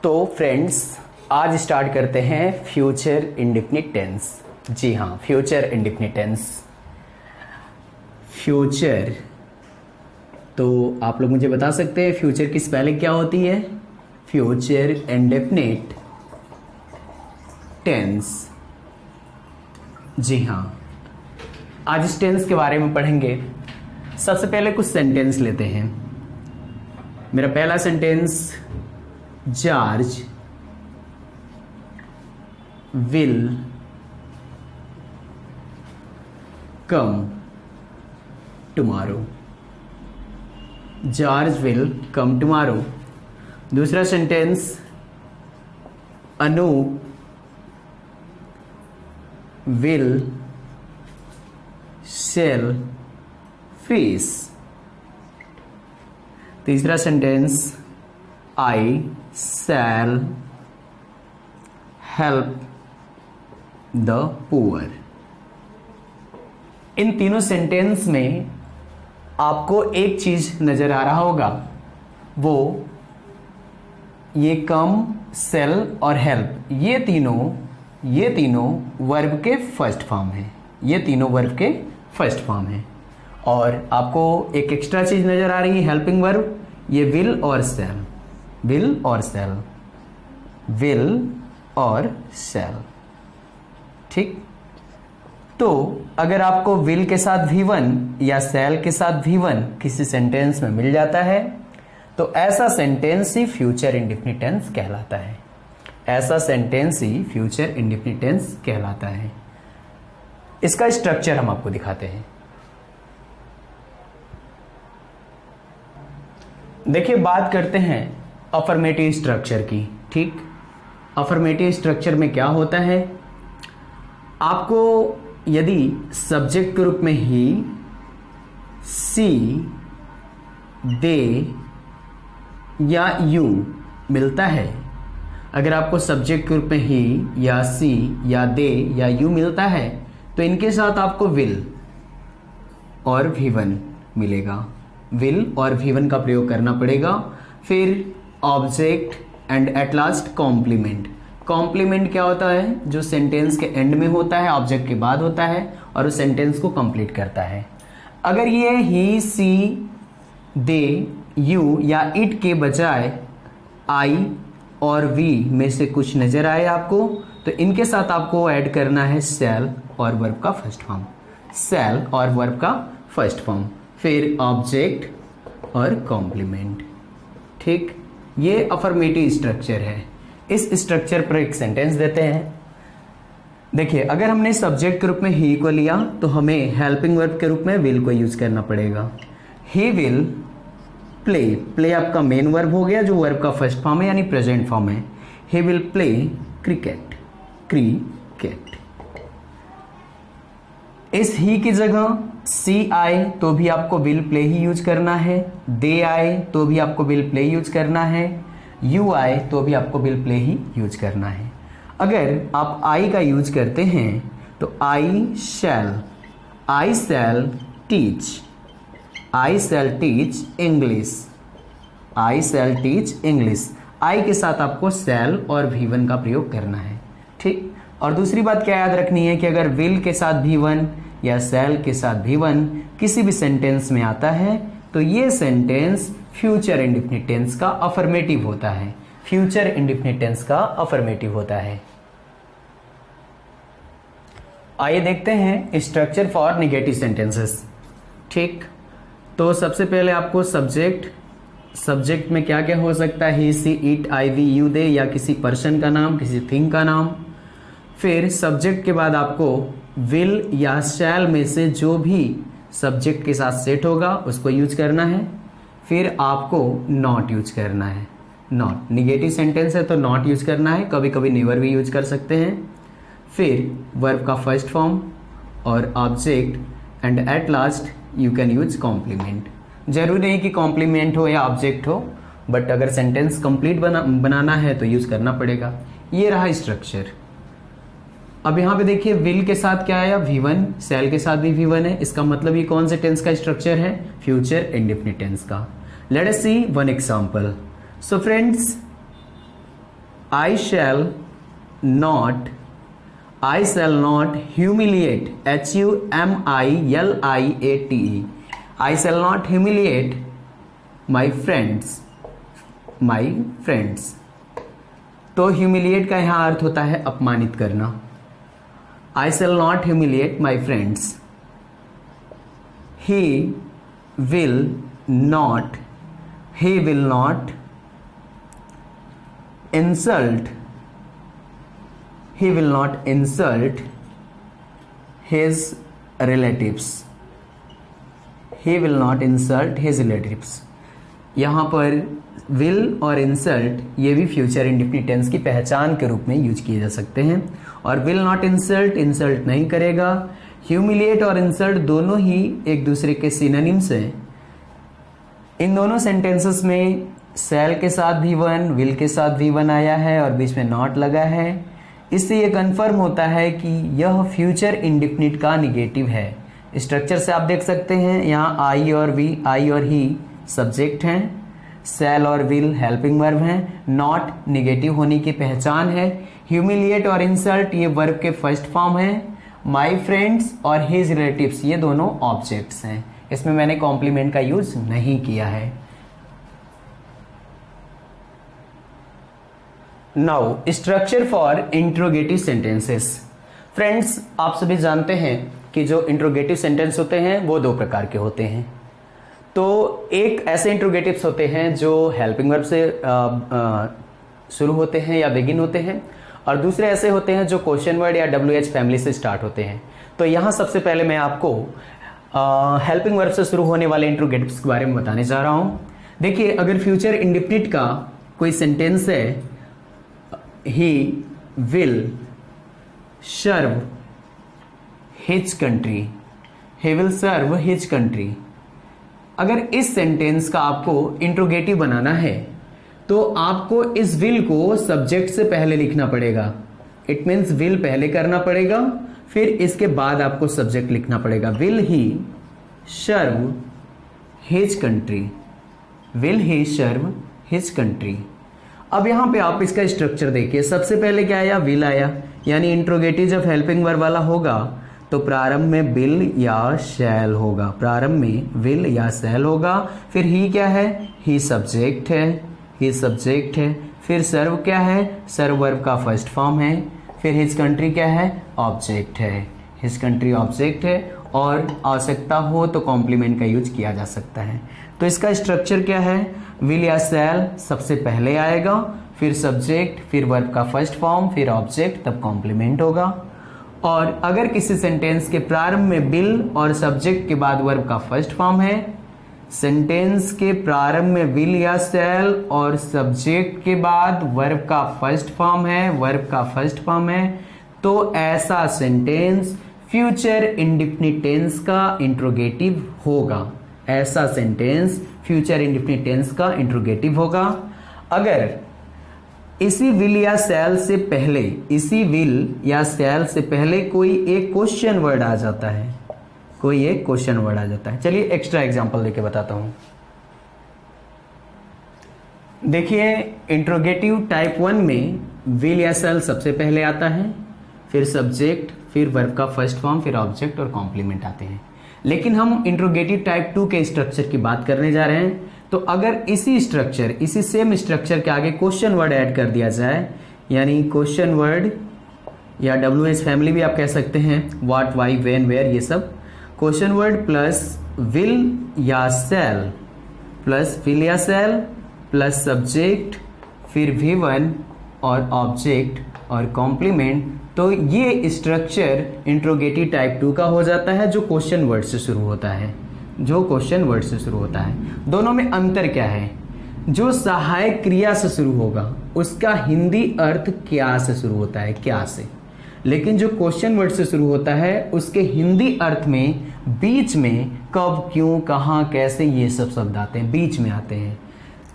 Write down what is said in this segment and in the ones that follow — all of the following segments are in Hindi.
तो फ्रेंड्स आज स्टार्ट करते हैं फ्यूचर इंडेफिनिट टेंस। जी हाँ, फ्यूचर इंडेफिनिट टेंस। फ्यूचर, तो आप लोग मुझे बता सकते हैं फ्यूचर की स्पेलिंग क्या होती है? Future indefinite tense. जी हाँ, आज इस टेंस के बारे में पढ़ेंगे। सबसे पहले कुछ सेंटेंस लेते हैं। मेरा पहला sentence, George will come tomorrow. George will come tomorrow. दूसरा sentence, Anoop will sell fish. तीसरा sentence, I shall help the poor. इन तीनों सेंटेंस में आपको एक चीज नजर आ रहा होगा, वो ये कम, सेल और हेल्प, ये तीनों वर्ब के फर्स्ट फॉर्म हैं। ये तीनों वर्ब के फर्स्ट फॉर्म हैं। और आपको एक एक्स्ट्रा चीज नजर आ रही है, हेल्पिंग वर्ब, ये विल और सेल। विल और सेल, विल और सेल। ठीक, तो अगर आपको विल के साथ V1 या सेल के साथ V1 किसी सेंटेंस में मिल जाता है तो ऐसा सेंटेंस ही फ्यूचर इंडेफिनिट टेंस कहलाता है। ऐसा सेंटेंस ही फ्यूचर इंडेफिनिट टेंस कहलाता है। इसका स्ट्रक्चर हम आपको दिखाते हैं। देखिए, बात करते हैं अफर्मेटिव स्ट्रक्चर की। ठीक, अफर्मेटिव स्ट्रक्चर में क्या होता है? आपको यदि सब्जेक्ट के रूप में ही, सी, दे या यू मिलता है, अगर आपको सब्जेक्ट के रूप में ही या सी या दे या यू मिलता है तो इनके साथ आपको विल और V1 मिलेगा। विल और V1 का प्रयोग करना पड़ेगा। फिर object and at last complement. Complement क्या होता है? जो सेंटेंस के एंड में होता है, ऑब्जेक्ट के बाद होता है और उस सेंटेंस को कंप्लीट करता है। अगर ये ही, सी, दे, यू या इट के बजाय आई और वी में से कुछ नजर आए आपको, तो इनके साथ आपको ऐड करना है सेल और वर्ब का फर्स्ट फॉर्म। सेल और वर्ब का फर्स्ट फॉर्म, फिर ऑब्जेक्ट और कॉम्प्लीमेंट। ठीक, ये अफर्मेटिव स्ट्रक्चर है। इस स्ट्रक्चर पर एक सेंटेंस देते हैं। देखिए, अगर हमने सब्जेक्ट के रूप में ही को लिया तो हमें हेल्पिंग वर्ब के रूप में विल को यूज करना पड़ेगा। He will play. प्ले आपका मेन वर्ब हो गया, जो वर्ब का फर्स्ट फॉर्म है यानी प्रेजेंट फॉर्म है। He will play cricket. Cricket. इस ही की जगह सी आए तो भी आपको विल प्ले ही यूज करना है। दे आए तो भी आपको विल प्ले यूज करना है। यू आए तो भी आपको विल प्ले ही यूज करना है। अगर आप आई का यूज करते हैं तो आई शैल टीच। आई शैल टीच इंग्लिश। आई शैल टीच इंग्लिश। आई के साथ आपको शैल और V1 का प्रयोग करना है। ठीक, और दूसरी बात क्या याद रखनी है कि अगर विल के साथ V1 या शैल के साथ V1 किसी भी सेंटेंस में आता है तो ये सेंटेंस फ्यूचर इंडेफिनिट टेंस का अफर्मेटिव होता है। फ्यूचर इंडेफिनिट टेंस का अफर्मेटिव होता है। आइए देखते हैं स्ट्रक्चर फॉर नेगेटिव सेंटेंसेस। ठीक, तो सबसे पहले आपको सब्जेक्ट में क्या क्या हो सकता है? ही, सी, इट, आई, वी, यू, दे या किसी पर्सन का नाम, किसी थिंग का नाम। फिर सब्जेक्ट के बाद आपको विल या शैल में से जो भी सब्जेक्ट के साथ सेट होगा उसको यूज करना है। फिर आपको नॉट यूज करना है। नॉट निगेटिव सेंटेंस है तो नॉट यूज करना है, कभी कभी नेवर भी यूज कर सकते हैं। फिर वर्ब का फर्स्ट फॉर्म और object and at last you can use complement. जरूरी नहीं कि कॉम्प्लीमेंट हो या ऑब्जेक्ट हो, बट अगर सेंटेंस कंप्लीट बनाना है तो यूज करना पड़ेगा। ये रहा स्ट्रक्चर। अब यहाँ पे देखिए विल के साथ क्या आया, V1, सेल के साथ भी V1 है। इसका मतलब ये कौन से टेंस का स्ट्रक्चर है, फ्यूचर इंडेफिनिट टेंस का। Let us see one example. So friends, I shall not humiliate, HUMILIATE, I shall not humiliate my friends. तो humiliate का यहाँ अर्थ होता है अपमानित करना. I shall not humiliate my friends. He will not insult his relatives. यहाँ पर विल और इंसल्ट ये भी फ्यूचर इंडेफिनिट टेंस की पहचान के रूप में यूज किए जा सकते हैं. और विल नॉट इंसल्ट नहीं करेगा. ह्यूमिलिएट और इंसल्ट दोनों ही एक दूसरे के सिनोनिम्स हैं. इन दोनों सेंटेंसेस में सेल के साथ भी वन, विल के साथ भी वन आया है और बीच में नॉट लगा है. इससे ये कंफर्म होता है कि यह फ्यूचर इंडेफिनिट का निगेटिव है. स्ट्रक्चर से आप देख सकते हैं यहाँ आई और ही सब्जेक्ट हैं, सेल और विल हेल्पिंग वर्ब हैं, नॉट निगेटिव होने की पहचान है, ह्यूमिलिएट और इंसल्ट ये वर्ब के फर्स्ट फॉर्म हैं, माई फ्रेंड्स और हिज रिलेटिव्स ये दोनों ऑब्जेक्ट्स हैं. इसमें मैंने कॉम्प्लीमेंट का यूज नहीं किया है. Now structure for interrogative sentences. Friends, आप सभी जानते हैं कि जो इंट्रोगेटिव सेंटेंस होते हैं वो दो प्रकार के होते हैं. तो एक ऐसे इंट्रोगेटिव्स होते हैं जो हेल्पिंग वर्ब से शुरू होते हैं या बिगिन होते हैं, और दूसरे ऐसे होते हैं जो क्वेश्चन वर्ड या WH फैमिली से स्टार्ट होते हैं. तो यहाँ सबसे पहले मैं आपको हेल्पिंग वर्ब से शुरू होने वाले इंट्रोगेटिव्स के बारे में बताने जा रहा हूँ. देखिए, अगर फ्यूचर इंडेफिनिट का कोई सेंटेंस है, he will serve his country, he will serve his country. अगर इस सेंटेंस का आपको इंट्रोगेटिव बनाना है तो आपको इस विल को सब्जेक्ट से पहले लिखना पड़ेगा. इट मीन्स विल पहले करना पड़ेगा, फिर इसके बाद आपको सब्जेक्ट लिखना पड़ेगा. Will he serve his country, will he serve his country. अब यहां पे आप इसका स्ट्रक्चर देखिए. सबसे पहले क्या आया? विल आया. यानी इंट्रोगेटिव जब हेल्पिंग वर्ब वाला होगा तो प्रारंभ में विल या शैल होगा. प्रारंभ में विल या शैल होगा. फिर ही क्या है? ही सब्जेक्ट है, ही सब्जेक्ट है. फिर सर्व क्या है? सर्व वर्ब का फर्स्ट फॉर्म है. फिर हिज कंट्री क्या है? ऑब्जेक्ट है. हिज कंट्री ऑब्जेक्ट है, और आवश्यकता हो तो कॉम्प्लीमेंट का यूज किया जा सकता है. तो इसका स्ट्रक्चर क्या है? विल या शैल सबसे पहले आएगा, फिर सब्जेक्ट, फिर वर्ब का फर्स्ट फॉर्म, फिर ऑब्जेक्ट, तब कॉम्प्लीमेंट होगा. और अगर किसी सेंटेंस के प्रारंभ में विल और सब्जेक्ट के बाद वर्ब का फर्स्ट फॉर्म है, सेंटेंस के प्रारंभ में विल या शैल और सब्जेक्ट के बाद वर्ब का फर्स्ट फॉर्म है, वर्ब का फर्स्ट फॉर्म है, तो ऐसा सेंटेंस फ्यूचर इंडेफिनिट टेंस का इंट्रोगेटिव होगा. ऐसा सेंटेंस फ्यूचर इंडेफिनिट टेंस का इंट्रोगेटिव होगा. अगर इसी विल या शैल से पहले, इसी विल या शैल से पहले कोई एक क्वेश्चन वर्ड आ जाता है, कोई एक क्वेश्चन वर्ड आ जाता है. चलिए एक्स्ट्रा एग्जांपल लेके बताता हूं. देखिए, इंट्रोगेटिव टाइप 1 में विल या शैल सबसे पहले आता है, फिर सब्जेक्ट, फिर वर्ब का फर्स्ट फॉर्म, फिर ऑब्जेक्ट और कॉम्प्लीमेंट आते हैं. लेकिन हम इंट्रोगेटिव टाइप 2 के स्ट्रक्चर की बात करने जा रहे हैं. तो अगर इसी स्ट्रक्चर, इसी सेम स्ट्रक्चर के आगे क्वेश्चन वर्ड ऐड कर दिया जाए, यानी क्वेश्चन वर्ड या WH फैमिली भी आप कह सकते हैं, व्हाट, वाई, व्हेन, वेयर, ये सब क्वेश्चन वर्ड प्लस विल या शैल, प्लस विल या शैल प्लस सब्जेक्ट, फिर V1 और ऑब्जेक्ट और कॉम्प्लीमेंट, तो ये स्ट्रक्चर इंट्रोगेटिव टाइप 2 का हो जाता है, जो क्वेश्चन वर्ड से शुरू होता है, जो क्वेश्चन वर्ड से शुरू होता है. दोनों में अंतर क्या है? जो सहायक क्रिया से शुरू होगा उसका हिंदी अर्थ क्या से शुरू होता है, क्या से. लेकिन जो क्वेश्चन वर्ड से शुरू होता है उसके हिंदी अर्थ में बीच में कब, क्यों, कहां, कैसे, ये सब शब्द आते हैं, बीच में आते हैं.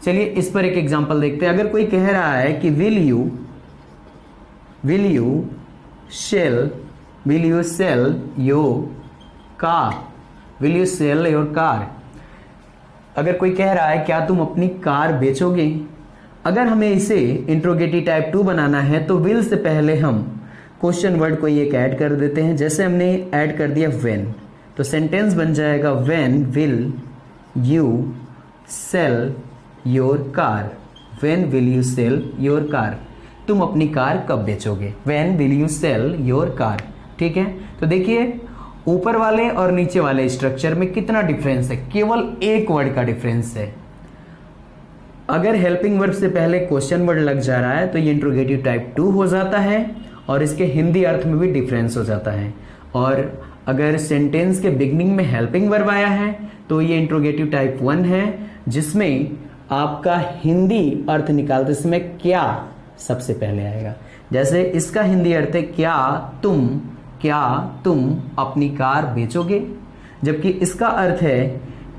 चलिए इस पर एक एग्जांपल देखते हैं. अगर कोई कह रहा है कि will you sell your car, will you sell your car. अगर कोई कह रहा है क्या तुम अपनी कार बेचोगे, अगर हमें इसे इंट्रोगेटिव टाइप 2 बनाना है तो विल से पहले हम क्वेश्चन वर्ड कोई एक ऐड कर देते हैं। जैसे हमने ऐड कर दिया व्हेन, तो सेंटेंस बन जाएगा when will you sell your car. When will you sell your car, तुम अपनी कार कब बेचोगे। When will you sell your car, ठीक है। तो देखिए ऊपर वाले और नीचे वाले स्ट्रक्चर में कितना डिफरेंस है, केवल एक वर्ड का डिफरेंस है। अगर हेल्पिंग वर्ब से पहले क्वेश्चन वर्ड लग जा रहा है तो ये इंट्रोगेटिव टाइप 2 हो जाता है और इसके हिंदी अर्थ में भी डिफरेंस हो जाता है। और अगर सेंटेंस के बिगनिंग में हेल्पिंग वर्ब आया है तो ये इंट्रोगेटिव टाइप 1 है, जिसमें आपका हिंदी अर्थ निकालते समय क्या सबसे पहले आएगा। जैसे इसका हिंदी अर्थ है क्या तुम अपनी कार बेचोगे, जबकि इसका अर्थ है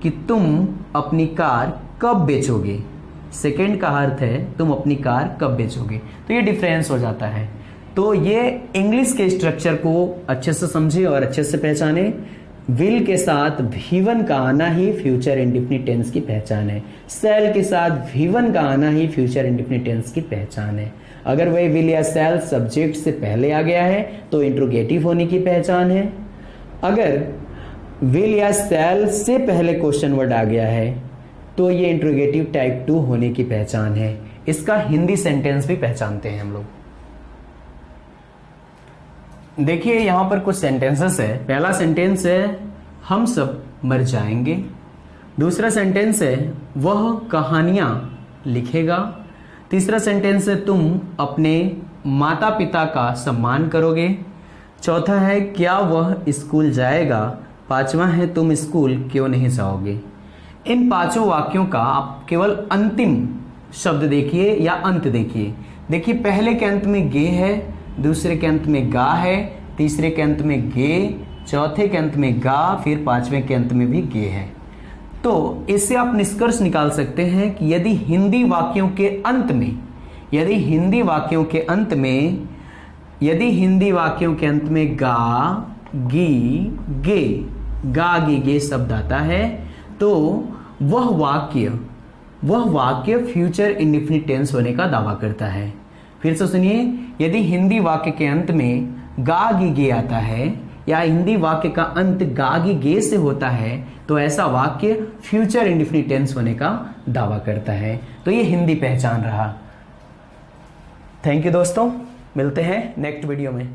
कि तुम अपनी कार कब बेचोगे। सेकंड का अर्थ है तुम अपनी कार कब बेचोगे, तो ये डिफरेंस हो जाता है। तो ये इंग्लिश के स्ट्रक्चर को अच्छे से समझे और अच्छे से पहचाने। विल के साथ V1 का आना ही फ्यूचर इंडेफिनिट टेंस की पहचान है। सेल के साथ V1 का आना ही फ्यूचर इंडेफिनिट टेंस की पहचान है। अगर वही विल या सेल सब्जेक्ट से पहले आ गया है तो इंट्रोगेटिव होने की पहचान है। अगर विल या सेल से पहले क्वेश्चन वर्ड आ गया है तो ये इंट्रोगेटिव टाइप 2 होने की पहचान है। इसका हिंदी सेंटेंस भी पहचानते हैं हम लोग। देखिए यहां पर कुछ सेंटेंसेस है। पहला सेंटेंस है हम सब मर जाएंगे। दूसरा सेंटेंस है वह कहानियां लिखेगा। तीसरा सेंटेंस है तुम अपने माता पिता का सम्मान करोगे। चौथा है क्या वह स्कूल जाएगा। पांचवा है तुम स्कूल क्यों नहीं जाओगे। इन पांचों वाक्यों का आप केवल अंतिम शब्द देखिए या अंत देखिए। देखिए पहले के अंत में गे है, दूसरे के अंत में गा है, तीसरे के अंत में गे, चौथे के अंत में गा, फिर पांचवें के अंत में भी गे है। तो इससे आप निष्कर्ष निकाल सकते हैं कि यदि हिंदी वाक्यों के अंत में गा गी गे शब्द आता है तो वह वाक्य फ्यूचर इंडेफिनिट टेंस होने का दावा करता है। फिर से सुनिए, यदि हिंदी वाक्य के अंत में गा गी गे आता है या हिंदी वाक्य का अंत गा गी गे से होता है तो ऐसा वाक्य फ्यूचर इंडेफिनिट टेंस होने का दावा करता है। तो ये हिंदी पहचान रहा। थैंक यू दोस्तों, मिलते हैं नेक्स्ट वीडियो में।